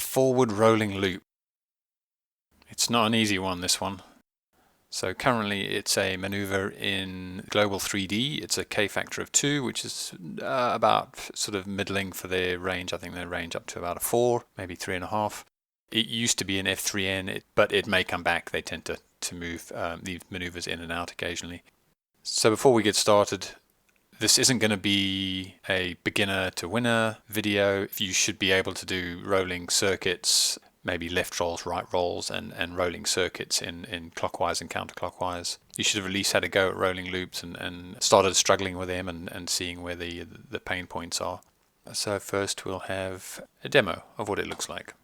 forward rolling loop. It's not an easy one, this one. So currently it's a maneuver in global 3D. It's a K factor of 2, which is about sort of middling for their range. I think their range up to about a 4, maybe 3.5. It used to be an F3N, but it may come back. They tend to move these maneuvers in and out occasionally. So before we get started, this isn't going to be a beginner to winner video. You should be able to do rolling circuits, maybe left rolls, right rolls, and rolling circuits in clockwise and counterclockwise. You should have at least had a go at rolling loops and started struggling with them and seeing where the pain points are. So first we'll have a demo of what it looks like.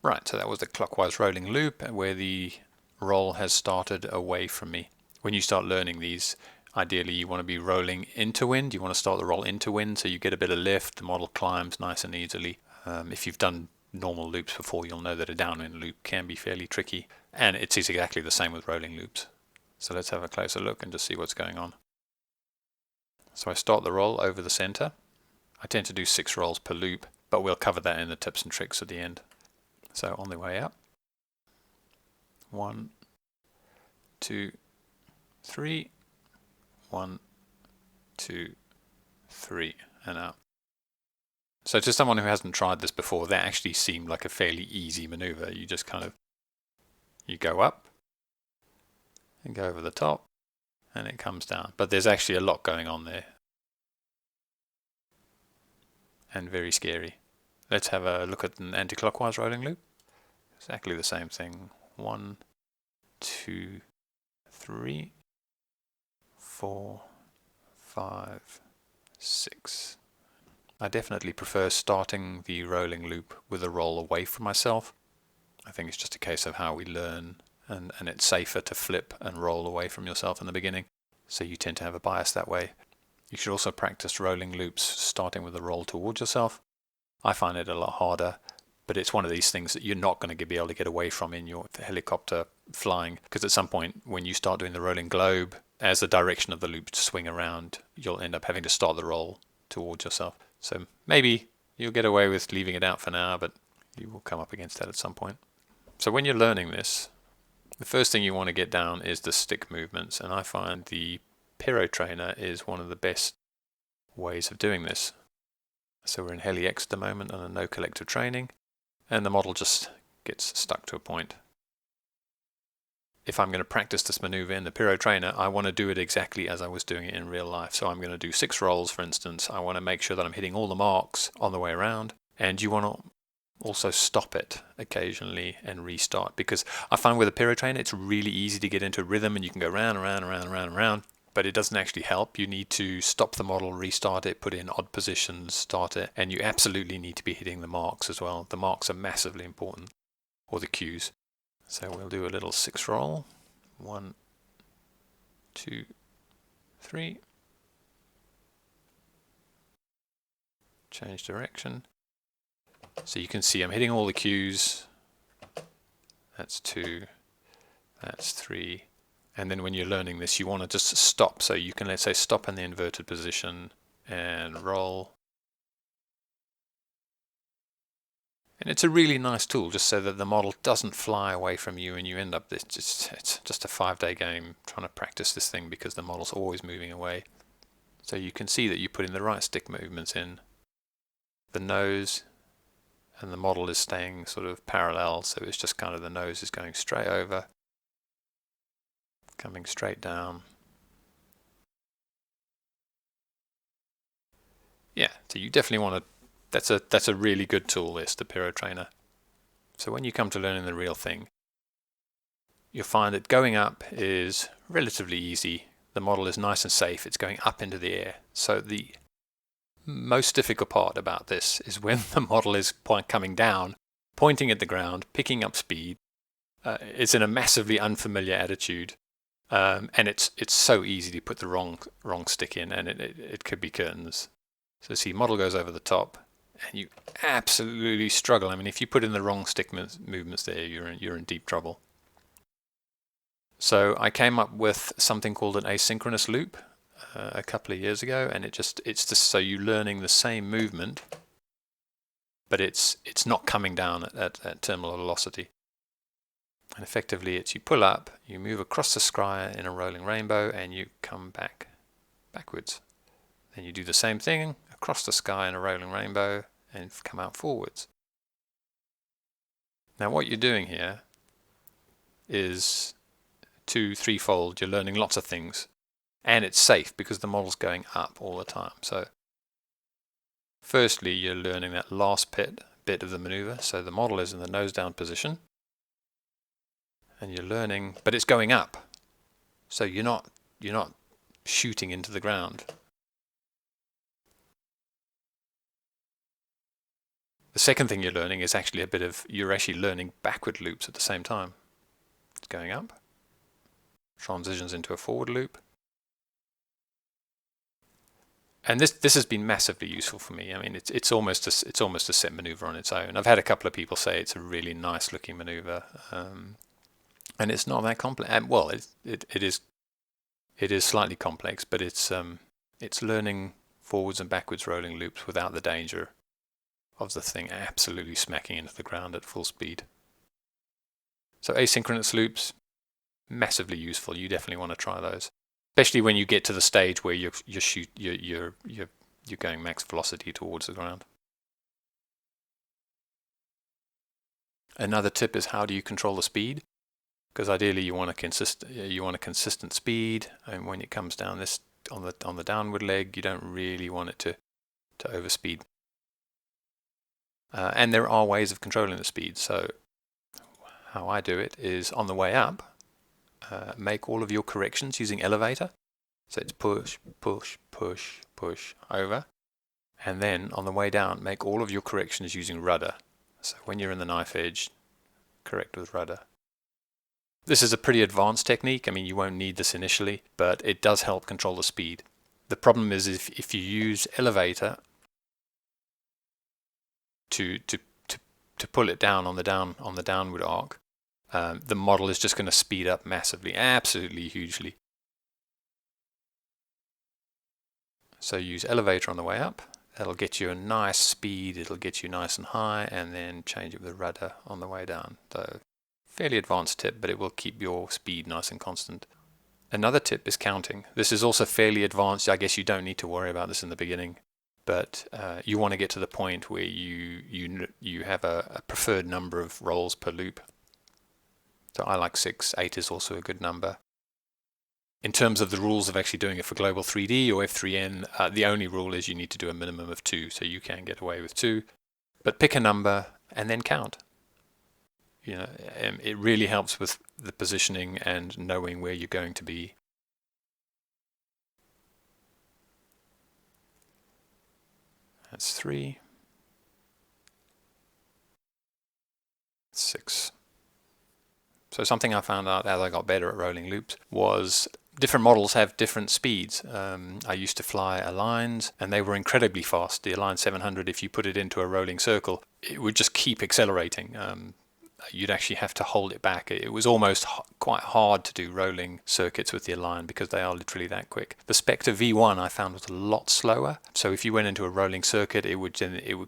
Right, so that was the clockwise rolling loop where the roll has started away from me. When you start learning these, ideally you want to be rolling into wind. You want to start the roll into wind so you get a bit of lift. The model climbs nice and easily. If you've done normal loops before, you'll know that a downwind loop can be fairly tricky. And it's exactly the same with rolling loops. So let's have a closer look and just see what's going on. So I start the roll over the center. I tend to do 6 rolls per loop, but we'll cover that in the tips and tricks at the end. So on the way up, 1, 2, 3, 1, 2, 3, and out. So to someone who hasn't tried this before, that actually seemed like a fairly easy maneuver. You just you go up and go over the top, and it comes down. But there's actually a lot going on there, and very scary. Let's have a look at an anti-clockwise rolling loop. Exactly the same thing. 1, 2, 3, 4, 5, 6. I definitely prefer starting the rolling loop with a roll away from myself. I think it's just a case of how we learn, and it's safer to flip and roll away from yourself in the beginning. So you tend to have a bias that way. You should also practice rolling loops starting with a roll towards yourself. I find it a lot harder, but it's one of these things that you're not going to be able to get away from in your helicopter flying, because at some point when you start doing the rolling globe, as the direction of the loop swing around, you'll end up having to start the roll towards yourself. So maybe you'll get away with leaving it out for now, but you will come up against that at some point. So when you're learning this, the first thing you want to get down is the stick movements, and I find the Pyro Trainer is one of the best ways of doing this. So we're in Heli X at the moment on a no collective training, and the model just gets stuck to a point. If I'm going to practice this maneuver in the Pyro Trainer, I want to do it exactly as I was doing it in real life. So I'm going to do 6 rolls, for instance. I want to make sure that I'm hitting all the marks on the way around, and you want to also stop it occasionally and restart, because I find with a Pyro Trainer it's really easy to get into a rhythm and you can go round and round and round and round and round. But it doesn't actually help. You need to stop the model, restart it, put it in odd positions, start it, and you absolutely need to be hitting the marks as well. The marks are massively important, or the cues. So we'll do a little 6 roll. 1, 2, 3. Change direction. So you can see I'm hitting all the cues. That's 2, that's 3. And then when you're learning this, you want to just stop. So you can, let's say, stop in the inverted position and roll. And it's a really nice tool, just so that the model doesn't fly away from you and you end up, it's just a 5-day game trying to practice this thing because the model's always moving away. So you can see that you put in the right stick movements in the nose, and the model is staying sort of parallel. So it's just kind of the nose is going straight over, coming straight down. Yeah, so you definitely want to, that's a really good tool, this, the Pyro Trainer. So when you come to learning the real thing, you'll find that going up is relatively easy. The model is nice and safe. It's going up into the air. So the most difficult part about this is when the model is coming down, pointing at the ground, picking up speed. It's in a massively unfamiliar attitude. And it's so easy to put the wrong stick in, and it could be curtains. So see, model goes over the top, and you absolutely struggle. I mean, if you put in the wrong stick movements there, you're in deep trouble. So I came up with something called an asynchronous loop a couple of years ago, and it's just so you're learning the same movement, but it's not coming down at terminal velocity. And effectively, it's you pull up, you move across the sky in a rolling rainbow, and you come backwards. Then you do the same thing across the sky in a rolling rainbow and come out forwards. Now what you're doing here is threefold. You're learning lots of things, and it's safe because the model's going up all the time. So firstly, you're learning that last bit of the maneuver. So the model is in the nose down position, and you're learning, but it's going up. So you're not shooting into the ground. The second thing you're learning is actually you're actually learning backward loops at the same time. It's going up, transitions into a forward loop. And this has been massively useful for me. I mean, it's almost a set maneuver on its own. I've had a couple of people say it's a really nice looking maneuver, and it's not that complex. Well, it is slightly complex, but it's learning forwards and backwards rolling loops without the danger of the thing absolutely smacking into the ground at full speed. So asynchronous loops, massively useful. You definitely want to try those, especially when you get to the stage where you're going max velocity towards the ground. Another tip is, how do you control the speed? Because ideally you want a consistent speed, and when it comes down this on the downward leg, you don't really want it to overspeed. And there are ways of controlling the speed. So how I do it is, on the way up, make all of your corrections using elevator. So it's push, push, push, push over. And then on the way down, make all of your corrections using rudder. So when you're in the knife edge, correct with rudder. This is a pretty advanced technique. I mean, you won't need this initially, but it does help control the speed. The problem is if you use elevator to pull it down on the downward arc, the model is just going to speed up massively, absolutely hugely. So use elevator on the way up. That'll get you a nice speed. It'll get you nice and high, and then change it with rudder on the way down. So fairly advanced tip, but it will keep your speed nice and constant. Another tip is counting. This is also fairly advanced. I guess you don't need to worry about this in the beginning, but you want to get to the point where you have a preferred number of rolls per loop. So I like 6. 8 is also a good number. In terms of the rules of actually doing it for Global 3D or F3N, the only rule is you need to do a minimum of 2, so you can get away with 2. But pick a number and then count. You know, it really helps with the positioning and knowing where you're going to be. That's 3. 6. So something I found out as I got better at rolling loops was different models have different speeds. I used to fly Aligns, and they were incredibly fast. The Align 700, if you put it into a rolling circle, it would just keep accelerating. You'd actually have to hold it back. It was almost quite hard to do rolling circuits with the Align because they are literally that quick. The Spectre V1 I found was a lot slower. So if you went into a rolling circuit, it would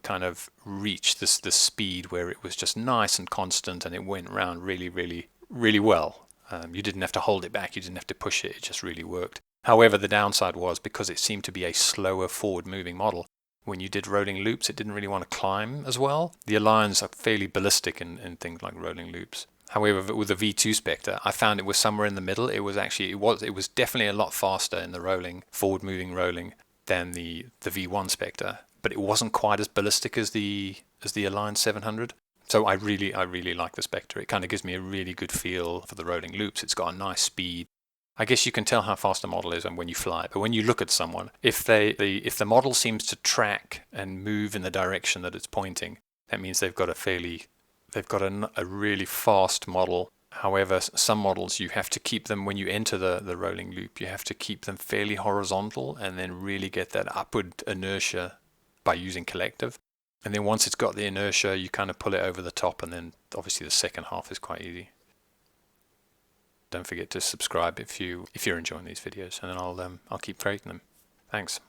kind of reach this speed where it was just nice and constant, and it went around really, really, really well. You didn't have to hold it back. You didn't have to push it. It just really worked. However, the downside was, because it seemed to be a slower forward-moving model, when you did rolling loops, it didn't really want to climb as well. The Aligns are fairly ballistic in things like rolling loops. However, with the V2 Spectre, I found it was somewhere in the middle. It was definitely a lot faster in the rolling, forward-moving rolling than the V1 Spectre, but it wasn't quite as ballistic as the Align 700. So I really like the Spectre. It kind of gives me a really good feel for the rolling loops. It's got a nice speed. I guess you can tell how fast a model is when you fly, but when you look at someone, if the model seems to track and move in the direction that it's pointing, that means they've got a really fast model. However, some models, you have to keep them, when you enter the rolling loop, you have to keep them fairly horizontal and then really get that upward inertia by using collective. And then once it's got the inertia, you kind of pull it over the top, and then obviously the second half is quite easy. don't forget to subscribe if you're enjoying these videos, and then I'll keep creating them. Thanks.